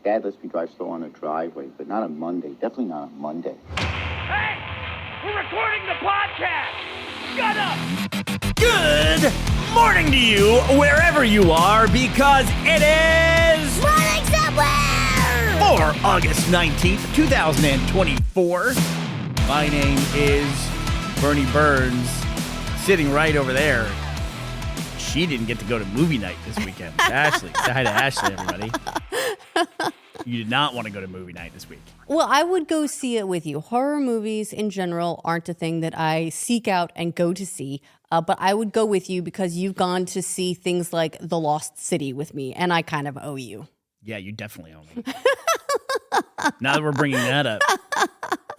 Dad lets me drive slow on the driveway, but not on Monday. Definitely not on Monday. Hey! We're recording the podcast! Shut up! Good morning to you, wherever you are, because it is... Morning somewhere! For August 19th, 2024. My name is Bernie Burns, sitting right over there. She didn't get to go to movie night this weekend. Ashley. Say hi to Ashley, everybody. You did not want to go to movie night this week. Well, I would go see it with you. Horror movies in general aren't a thing that I seek out and go to see, but I would go with you because you've gone to see things like The Lost City with me, and I kind of owe you. Yeah, you definitely owe me. Now that we're bringing that up.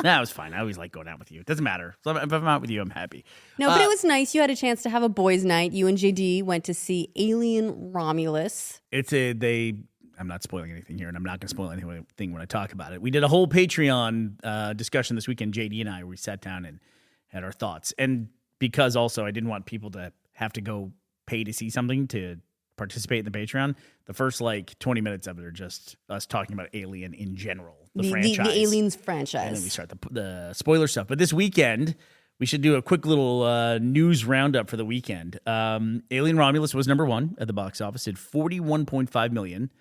That was fine. I always like going out with you. It doesn't matter. If I'm out with you, I'm happy. No, but it was nice. You had a chance to have a boys' night. You and JD went to see Alien Romulus. I'm not spoiling anything here, and I'm not going to spoil anything when I talk about it. We did a whole Patreon discussion this weekend, JD and I, where we sat down and had our thoughts. And because also I didn't want people to have to go pay to see something to participate in the Patreon, the first 20 minutes of it are just us talking about Alien in general, the franchise. The Aliens franchise. And then we start the spoiler stuff. But this weekend, we should do a quick little news roundup for the weekend. Alien Romulus was number one at the box office at $41.5 million.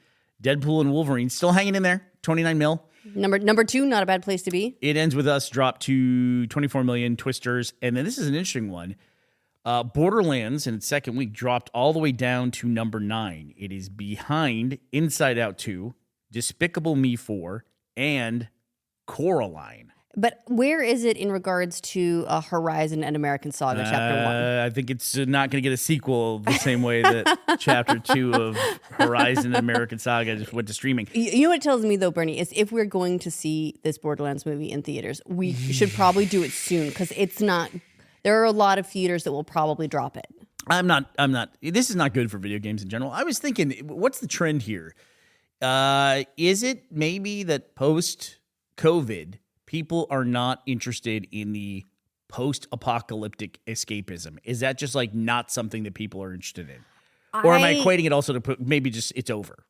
Deadpool and Wolverine still hanging in there, 29 mil. Number two, not a bad place to be. It Ends With Us dropped to 24 million. Twisters, and then this is an interesting one. Borderlands in its second week dropped all the way down to number 9. It is behind Inside Out 2, Despicable Me 4, and Coraline. But where is it in regards to Horizon and American Saga Chapter 1? I think it's not going to get a sequel the same way that Chapter 2 of Horizon and American Saga just went to streaming. You know what it tells me, though, Bernie, is if we're going to see this Borderlands movie in theaters, we should probably do it soon, because it's not... There are a lot of theaters that will probably drop it. I'm not. This is not good for video games in general. I was thinking, what's the trend here? Is it maybe that post-COVID, people are not interested in the post-apocalyptic escapism? Is that just not something that people are interested in? Or am I equating it also to maybe just it's over?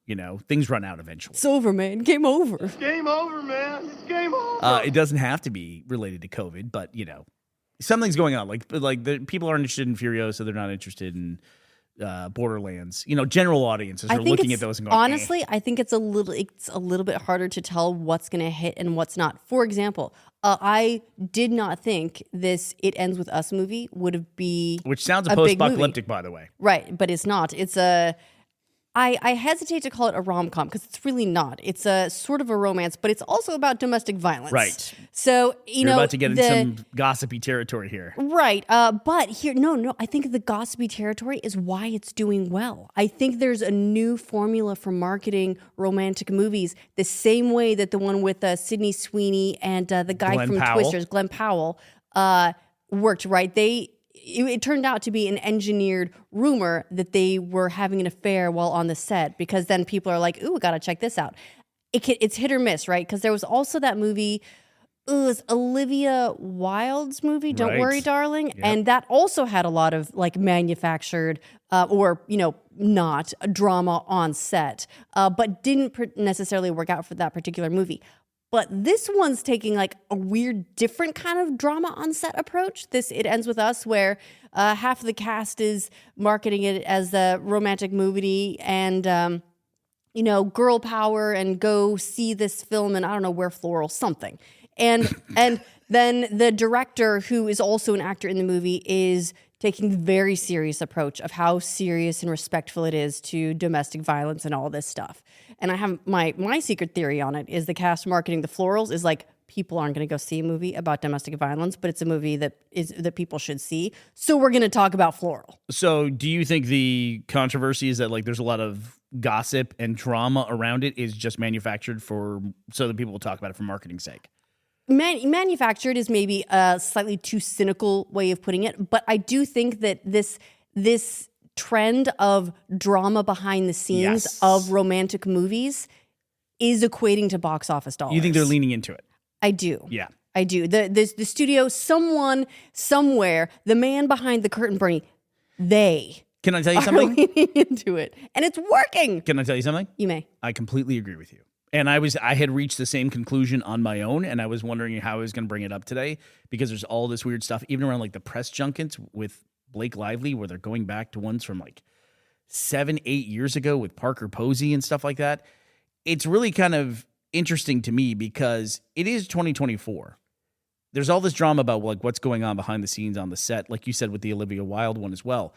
Things run out eventually. It's over, man. Game over. It's game over, man. It's game over. It doesn't have to be related to COVID, but something's going on. The people aren't interested in Furiosa, they're not interested in Borderlands. General audiences are looking at those and going, honestly, I think it's a little bit harder to tell what's going to hit and what's not. For example, I did not think this It Ends With Us movie would be which sounds a post-apocalyptic, by the way. Right, but it's not. It's I hesitate to call it a rom-com because it's really not. It's a sort of a romance, but it's also about domestic violence. Right. So, You're about to get into some gossipy territory here. Right. But here, no, I think the gossipy territory is why it's doing well. I think there's a new formula for marketing romantic movies, the same way that the one with Sydney Sweeney and the guy Glenn from Powell. Twisters, Glenn Powell, worked, right? It turned out to be an engineered rumor that they were having an affair while on the set, because then people are like, ooh, we got to check this out. It's hit or miss, right? Because there was also that movie, it was Olivia Wilde's movie, Don't Worry, Darling. Yep. And that also had a lot of manufactured or not drama on set, but didn't necessarily work out for that particular movie. But this one's taking a weird, different kind of drama on set approach. It Ends With Us, where half of the cast is marketing it as a romantic movie and, girl power and go see this film and I don't know where floral, something. And then the director, who is also an actor in the movie, is taking the very serious approach of how serious and respectful it is to domestic violence and all this stuff. And I have my secret theory on it is the cast marketing the florals is people aren't going to go see a movie about domestic violence, but it's a movie that people should see. So we're going to talk about floral. So do you think the controversy is that there's a lot of gossip and drama around it is just manufactured so that people will talk about it for marketing's sake? Manufactured is maybe a slightly too cynical way of putting it, but I do think that this trend of drama behind the scenes of romantic movies is equating to box office dollars. You think they're leaning into it? I do. Yeah. I do. The studio, someone, somewhere, the man behind the curtain, Bernie, Can I tell you something? are leaning into it. And it's working. Can I tell you something? You may. I completely agree with you. And I had reached the same conclusion on my own, and I was wondering how I was going to bring it up today because there's all this weird stuff, even around like the press junkets with Blake Lively, where they're going back to ones from like 7-8 years ago with Parker Posey and stuff like that. It's really kind of interesting to me because it is 2024. There's all this drama about like what's going on behind the scenes on the set, like you said with the Olivia Wilde one as well.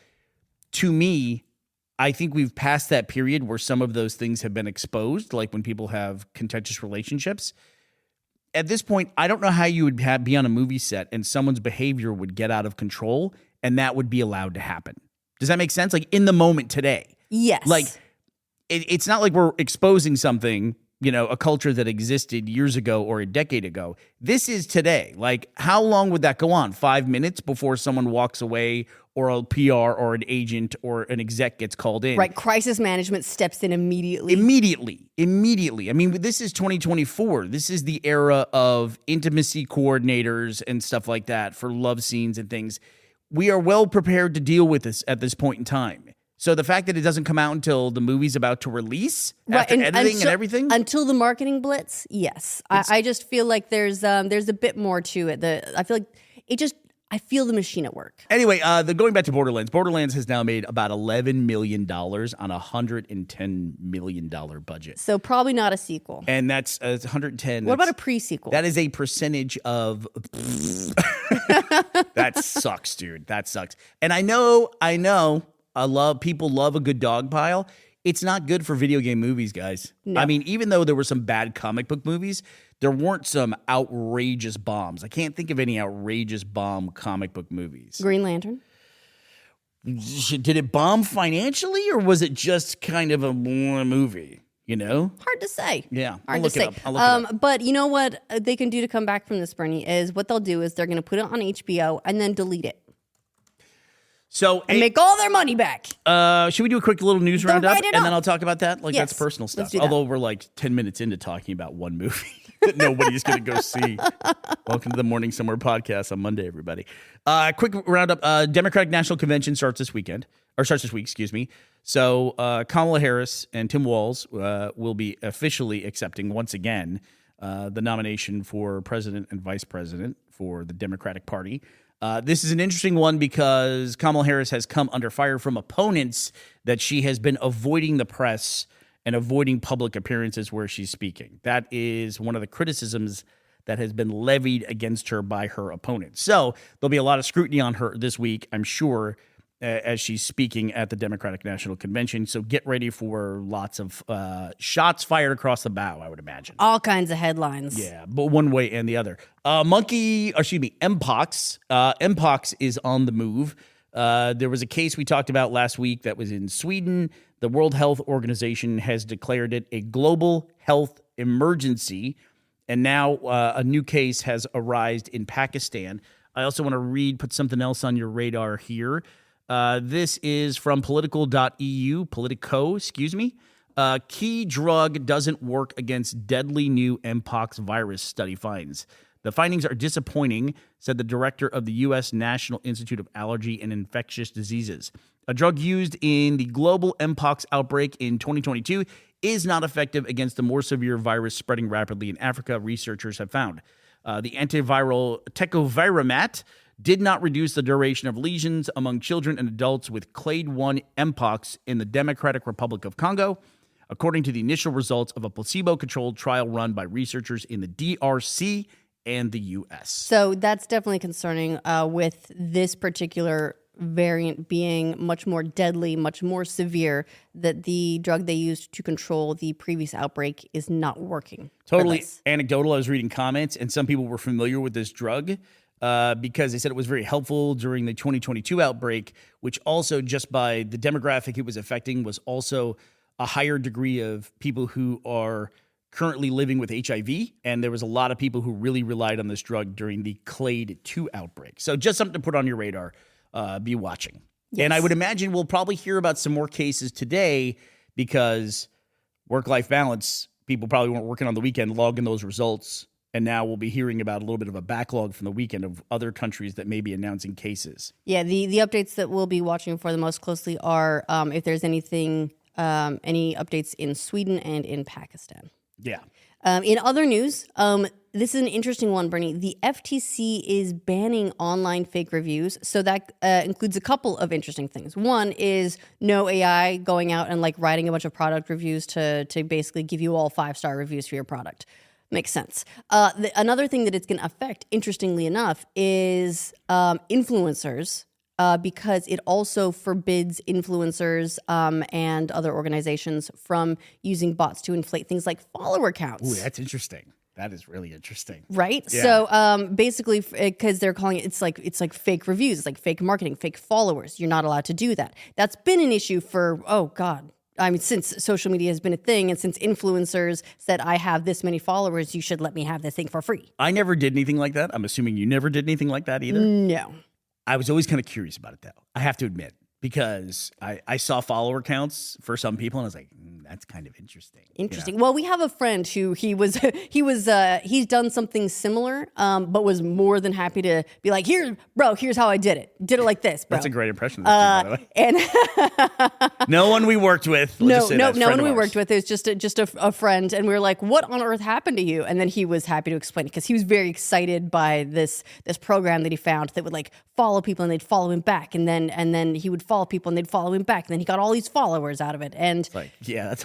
To me, I think we've passed that period where some of those things have been exposed, like when people have contentious relationships. At this point, I don't know how you would be on a movie set and someone's behavior would get out of control and that would be allowed to happen. Does that make sense? Like in the moment today. Yes. Like it's not like we're exposing something, a culture that existed years ago or a decade ago. This is today. Like how long would that go on? 5 minutes before someone walks away or a PR or an agent or an exec gets called in. Right. Crisis management steps in immediately. Immediately. I mean, this is 2024. This is the era of intimacy coordinators and stuff like that for love scenes and things. We are well prepared to deal with this at this point in time. So the fact that it doesn't come out until the movie's about to release, after editing and everything? Until the marketing blitz, yes. I just feel like there's a bit more to it. I feel like I feel the machine at work. Anyway, going back to Borderlands. Borderlands has now made about $11 million on a $110 million budget. So probably not a sequel. And that's 110. What about a pre-sequel? That is a percentage of... That sucks, dude. That sucks. And I know. People love a good dog pile. It's not good for video game movies, guys. No. I mean, even though there were some bad comic book movies, there weren't some outrageous bombs. I can't think of any outrageous bomb comic book movies. Green Lantern. Did it bomb financially, or was it just kind of a movie? Hard to say. Yeah, Hard to say. I'll look it up. But you know what they can do to come back from this, Bernie, is what they'll do is they're going to put it on HBO and then delete it. So and make all their money back. Should we do a quick little news roundup, and then I'll talk about that? Like Yes, that's personal stuff. let's do that. Although we're like 10 minutes into talking about one movie that nobody's going to go see. Welcome to the Morning Somewhere podcast on Monday, everybody. Quick roundup. Democratic National Convention starts this week. Excuse me. So Kamala Harris and Tim Walz will be officially accepting once again the nomination for president and vice president for the Democratic Party. This is an interesting one because Kamala Harris has come under fire from opponents that she has been avoiding the press and avoiding public appearances where she's speaking. That is one of the criticisms that has been levied against her by her opponents. So there'll be a lot of scrutiny on her this week, I'm sure, as she's speaking at the Democratic National Convention. So get ready for lots of shots fired across the bow, I would imagine. All kinds of headlines. Yeah, but one way and the other. Mpox. Mpox is on the move. There was a case we talked about last week that was in Sweden. The World Health Organization has declared it a global health emergency. And now a new case has arisen in Pakistan. I also want to put something else on your radar here. This is from Politico, excuse me. Key drug doesn't work against deadly new Mpox virus, study finds. The findings are disappointing, said the director of the U.S. National Institute of Allergy and Infectious Diseases. A drug used in the global Mpox outbreak in 2022 is not effective against the more severe virus spreading rapidly in Africa, researchers have found. The antiviral tecovirimat did not reduce the duration of lesions among children and adults with clade 1 Mpox in the Democratic Republic of Congo, according to the initial results of a placebo-controlled trial run by researchers in the DRC and the U.S. So that's definitely concerning with this particular variant being much more deadly, much more severe, that the drug they used to control the previous outbreak is not working. Totally anecdotal. I was reading comments, and some people were familiar with this drug because they said it was very helpful during the 2022 outbreak, which also just by the demographic it was affecting was also a higher degree of people who are currently living with HIV. And there was a lot of people who really relied on this drug during the Clade 2 outbreak. So just something to put on your radar. Be watching. Yes. And I would imagine we'll probably hear about some more cases today because work-life balance, people probably weren't working on the weekend, logging those results. And now we'll be hearing about a little bit of a backlog from the weekend of other countries that may be announcing cases. Yeah, the updates that we'll be watching for the most closely are if there's anything, any updates in Sweden and in Pakistan. Yeah. In other news, this is an interesting one, Bernie. The FTC is banning online fake reviews. So that includes a couple of interesting things. One is no AI going out and like writing a bunch of product reviews to basically give you all 5-star reviews for your product. Makes sense. Another thing that it's going to affect, interestingly enough, is influencers. Because it also forbids influencers and other organizations from using bots to inflate things like follower counts. Ooh, that's interesting. That is really interesting. Right? Yeah. So basically, because they're calling it, it's like fake reviews, it's like fake marketing, fake followers. You're not allowed to do that. That's been an issue for, oh God. I mean, since social media has been a thing and since influencers said, I have this many followers, you should let me have this thing for free. I never did anything like that. I'm assuming you never did anything like that either. No. I was always kind of curious about it, though. I have to admit, because I saw follower counts for some people, and I was like, that's kind of interesting. Interesting. You know? Well, we have a friend who he's done something similar, but was more than happy to be like, here, bro, here's how I did it. Did it like this, bro. That's a great impression. By the way. And no one we worked with. No one we worked with. It was just a friend, and we were like, "What on earth happened to you?" And then he was happy to explain it because he was very excited by this program that he found that would like follow people and they'd follow him back, and then he would follow people and they'd follow him back, and then he got all these followers out of it. And it's like, yeah,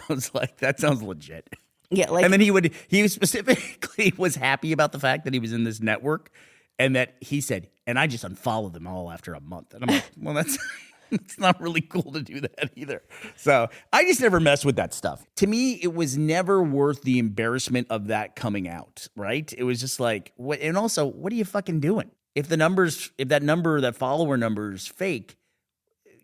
that sounds legit. Yeah, like, and then he specifically was happy about the fact that he was in this network, and that he said, and I just unfollowed them all after a month. And I'm like, well, that's. It's not really cool to do that either. So I just never messed with that stuff. To me, it was never worth the embarrassment of that coming out, right? It was just like, what? And also, what are you fucking doing? If that follower number is fake,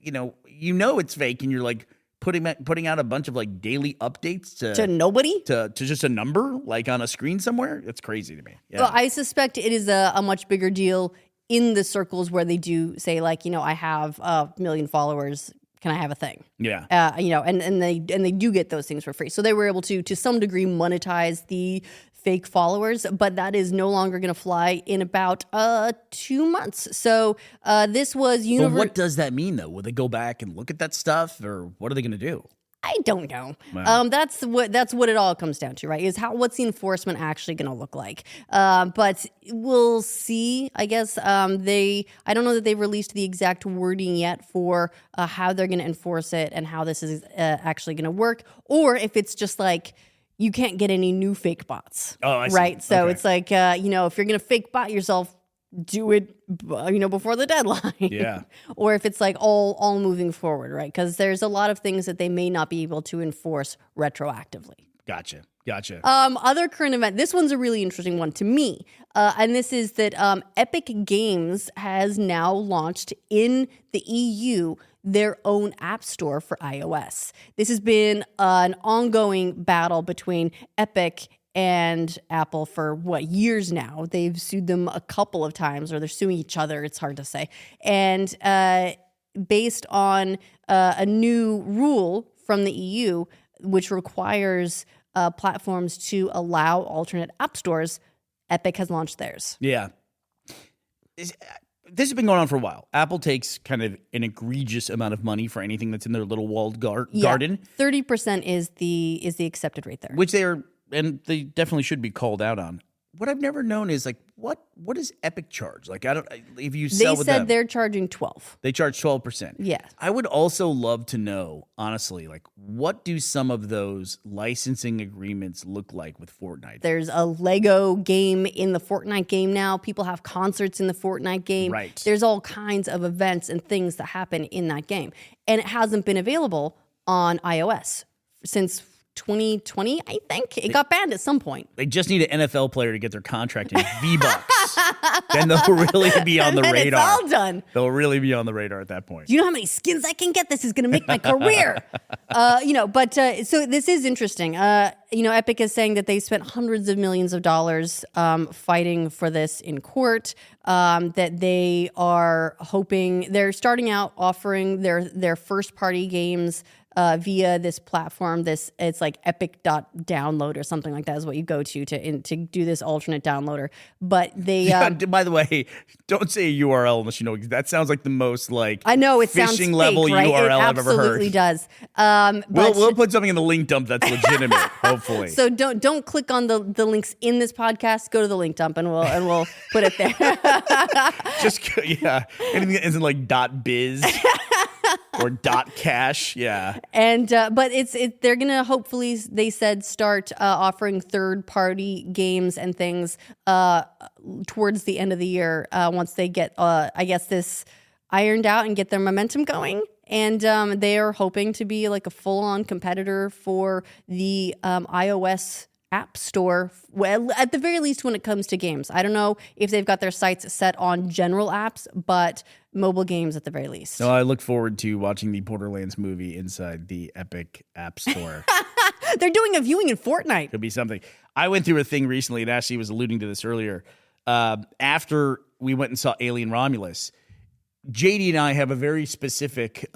you know it's fake, and you're like putting out a bunch of like daily updates to nobody, to just a number like on a screen somewhere. It's crazy to me. Yeah. Well, I suspect it is a much bigger deal in the circles where they do say like, I have 1 million followers. Can I have a thing? Yeah. And they do get those things for free. So they were able to some degree monetize the fake followers, but that is no longer going to fly in about 2 months. So this was But what does that mean though? Will they go back and look at that stuff, or what are they going to do? I don't know. Wow. That's what it all comes down to, right? Is what's the enforcement actually going to look like? But we'll see. I guess I don't know that they've released the exact wording yet for how they're going to enforce it and how this is actually going to work, or if it's just like you can't get any new fake bots. Oh, I see. Right. So Okay. it's like if you're going to fake bot yourself, do it, before the deadline. Yeah. Or if it's like all moving forward, right? Because there's a lot of things that they may not be able to enforce retroactively. Gotcha. Other current event. This one's a really interesting one to me. And this is that Epic Games has now launched in the EU their own app store for iOS. This has been an ongoing battle between Epic and Apple for years now. They've sued them a couple of times, or they're suing each other. It's hard to say. And based on a new rule from the EU, which requires platforms to allow alternate app stores, Epic has launched theirs. Yeah. This has been going on for a while. Apple takes kind of an egregious amount of money for anything that's in their little walled garden. 30% is the accepted rate there. Which and they definitely should be called out on. What I've never known is like, what does Epic charge? Like, if you sell with them. They said they're charging 12. They charge 12%. Yeah. I would also love to know, honestly, like, what do some of those licensing agreements look like with Fortnite? There's a Lego game in the Fortnite game now. People have concerts in the Fortnite game. Right. There's all kinds of events and things that happen in that game. And it hasn't been available on iOS since 2020, I think. It got banned at some point. They just need an NFL player to get their contract in V-Bucks. Then they'll really be on the And then radar. it's all done. They'll really be on the radar at that point. Do you know how many skins I can get? This is going to make my career. So this is interesting. Epic is saying that they spent hundreds of millions of dollars fighting for this in court, that they are hoping they're starting out offering their first party games via this platform. It's like epic.download or something like that is what you go to do this alternate downloader. But they by the way, don't say a URL unless you know. That sounds like the most like I know it sounds phishing level fake, right? URL I've It ever heard. absolutely does. We'll put something in the link dump that's legitimate, hopefully. So don't click on the links in this podcast. Go to the link dump and we'll put it there. Anything that isn't like .biz or .cash, yeah. And but they're gonna hopefully, they said, start offering third-party games and things towards the end of the year once they get I guess this ironed out and get their momentum going. And they are hoping to be like a full-on competitor for the iOS App Store, well, at the very least when it comes to games. I don't know if they've got their sights set on general apps, but mobile games at the very least. No, I look forward to watching the Borderlands movie inside the Epic App Store. They're doing a viewing in Fortnite. Could be something. I went through a thing recently, and Ashley was alluding to this earlier. After we went and saw Alien Romulus, JD and I have a very specific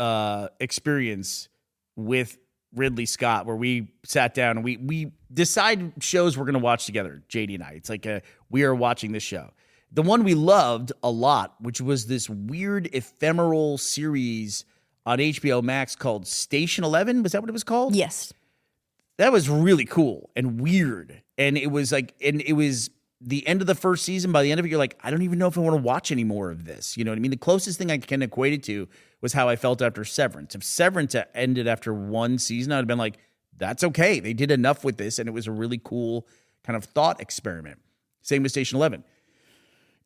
experience with Ridley Scott, where we sat down and we decide shows we're going to watch together, JD and I. It's like we are watching this show. The one we loved a lot, which was this weird ephemeral series on HBO Max called Station 11. Was that what it was called? Yes. That was really cool and weird. And it was the end of the first season. By the end of it, you're like, I don't even know if I want to watch any more of this. You know what I mean? The closest thing I can equate it to was how I felt after Severance. If Severance ended after one season, I'd have been like, that's okay. They did enough with this, and it was a really cool kind of thought experiment. Same with Station 11.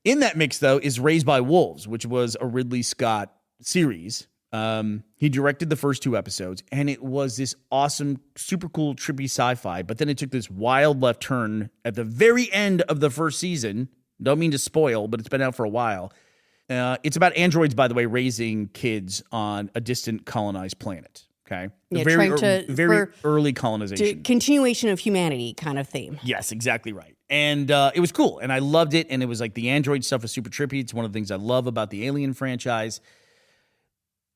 In that mix, though, is Raised by Wolves, which was a Ridley Scott series. He directed the first 2 episodes, and it was this awesome, super cool, trippy sci-fi. But then it took this wild left turn at the very end of the first season. Don't mean to spoil, but it's been out for a while. It's about androids, by the way, raising kids on a distant colonized planet. Okay, Yeah, very early colonization, continuation of humanity kind of theme. Yes, exactly right. And it was cool, and I loved it. And it was like the android stuff was super trippy. It's one of the things I love about the Alien franchise.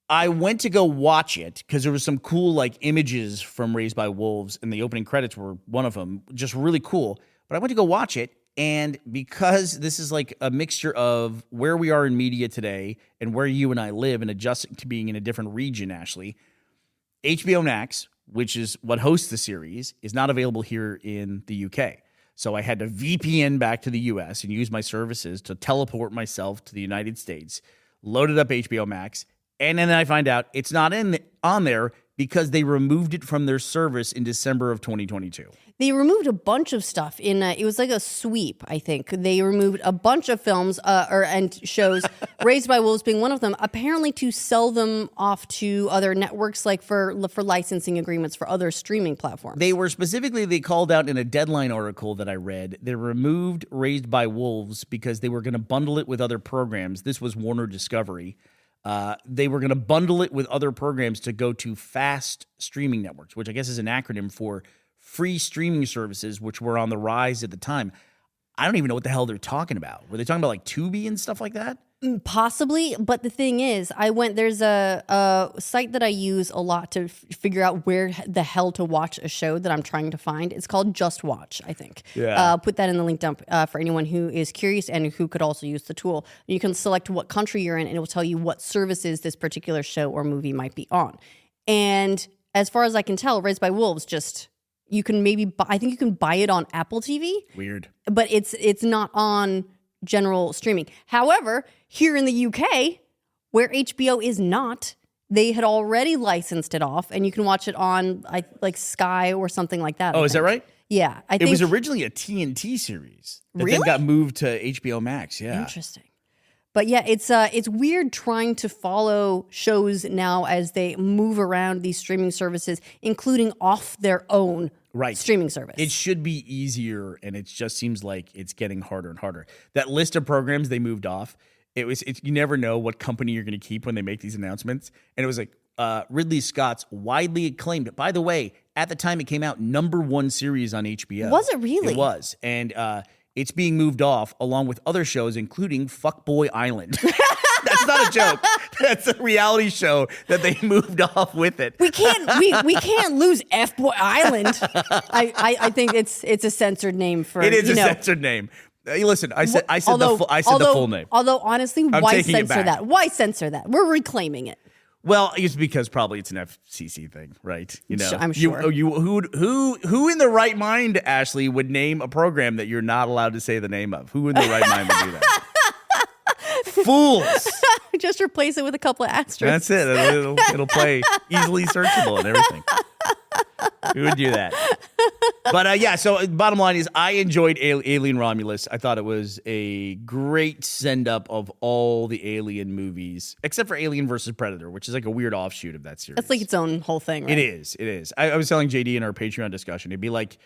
I went to go watch it because there was some cool like images from Raised by Wolves, and the opening credits were one of them, just really cool. But I went to go watch it, and because this is like a mixture of where we are in media today and where you and I live and adjusting to being in a different region, Ashley, HBO Max, which is what hosts the series, is not available here in the UK. So I had to VPN back to the US and use my services to teleport myself to the United States, loaded up HBO Max, and then I find out it's not on there because they removed it from their service in December of 2022. They removed a bunch of stuff it was like a sweep, I think. They removed a bunch of films and shows, Raised by Wolves being one of them, apparently to sell them off to other networks, like for licensing agreements for other streaming platforms. They called out in a Deadline article that I read, they removed Raised by Wolves because they were going to bundle it with other programs. This was Warner Discovery. They were going to bundle it with other programs to go to fast streaming networks, which I guess is an acronym for free streaming services, which were on the rise at the time. I don't even know what the hell they're talking about. Were they talking about like Tubi and stuff like that? Possibly, but the thing is, there's a site that I use a lot to figure out where the hell to watch a show that I'm trying to find. It's called Just Watch, I think. Yeah. Put that in the link dump for anyone who is curious and who could also use the tool. You can select what country you're in, and it will tell you what services this particular show or movie might be on. And as far as I can tell, Raised by Wolves you can I think you can buy it on Apple TV. Weird. But it's not on general streaming. However, here in the UK, where HBO is not, they had already licensed it off, and you can watch it on like Sky or something like that. Oh, is that right? Yeah, I think it was originally a TNT series that then got moved to HBO Max. Yeah, interesting. But yeah, it's weird trying to follow shows now as they move around these streaming services, including off their own streaming service. It should be easier, and it just seems like it's getting harder and harder. That list of programs they moved off, you never know what company you're going to keep when they make these announcements. And it was like Ridley Scott's widely acclaimed. By the way, at the time it came out, #1 series on HBO. Was it really? It was, and it's being moved off along with other shows, including Fuckboy Island. That's not a joke. That's a reality show that they moved off with it. We can't lose F Boy Island. I think it's a censored name for It is a censored name. Listen, I said the full name. Although honestly, why taking it censor back. that? Why censor that? We're reclaiming it. Well, it's because probably it's an FCC thing, right? You know, I'm sure. Who in the right mind, Ashley, would name a program that you're not allowed to say the name of? Who in the right mind would do that? Fools. Just replace it with a couple of asterisks. That's it. It'll play easily searchable and everything. Who would do that? But yeah, so bottom line is I enjoyed Alien Romulus. I thought it was a great send-up of all the Alien movies, except for Alien versus Predator, which is like a weird offshoot of that series. That's like its own whole thing, right? It is. I was telling JD in our Patreon discussion, it'd be like,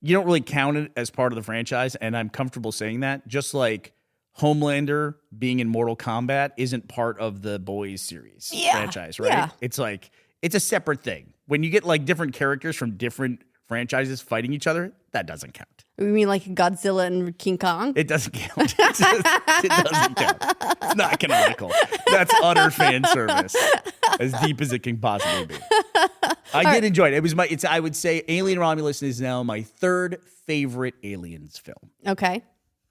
you don't really count it as part of the franchise, and I'm comfortable saying that, just like Homelander being in Mortal Kombat isn't part of the Boys series franchise, right? Yeah. It's like, it's a separate thing. When you get like different characters from different franchises fighting each other, that doesn't count. You mean like Godzilla and King Kong? It doesn't count. It doesn't count. It's not canonical. That's utter fan service, as deep as it can possibly be. I did enjoy it. I would say Alien Romulus is now my third favorite Aliens film. Okay.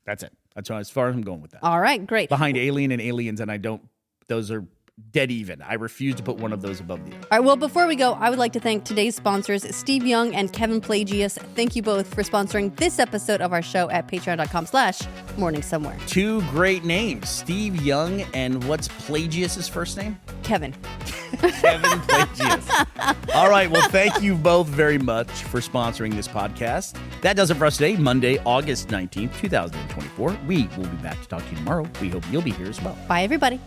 That's it. That's as far as I'm going with that. All right, great. Behind Alien and Aliens, and those are dead even. I refuse to put one of those above the other. All right, well, before we go, I would like to thank today's sponsors, Steve Young and Kevin Pelagius. Thank you both for sponsoring this episode of our show at patreon.com/morning somewhere. Two great names, Steve Young and what's Pelagius' first name? Kevin. Kevin Pelagius. All right, well, thank you both very much for sponsoring this podcast. That does it for us today, Monday, August 19th, 2024. We will be back to talk to you tomorrow. We hope you'll be here as well. Bye, everybody.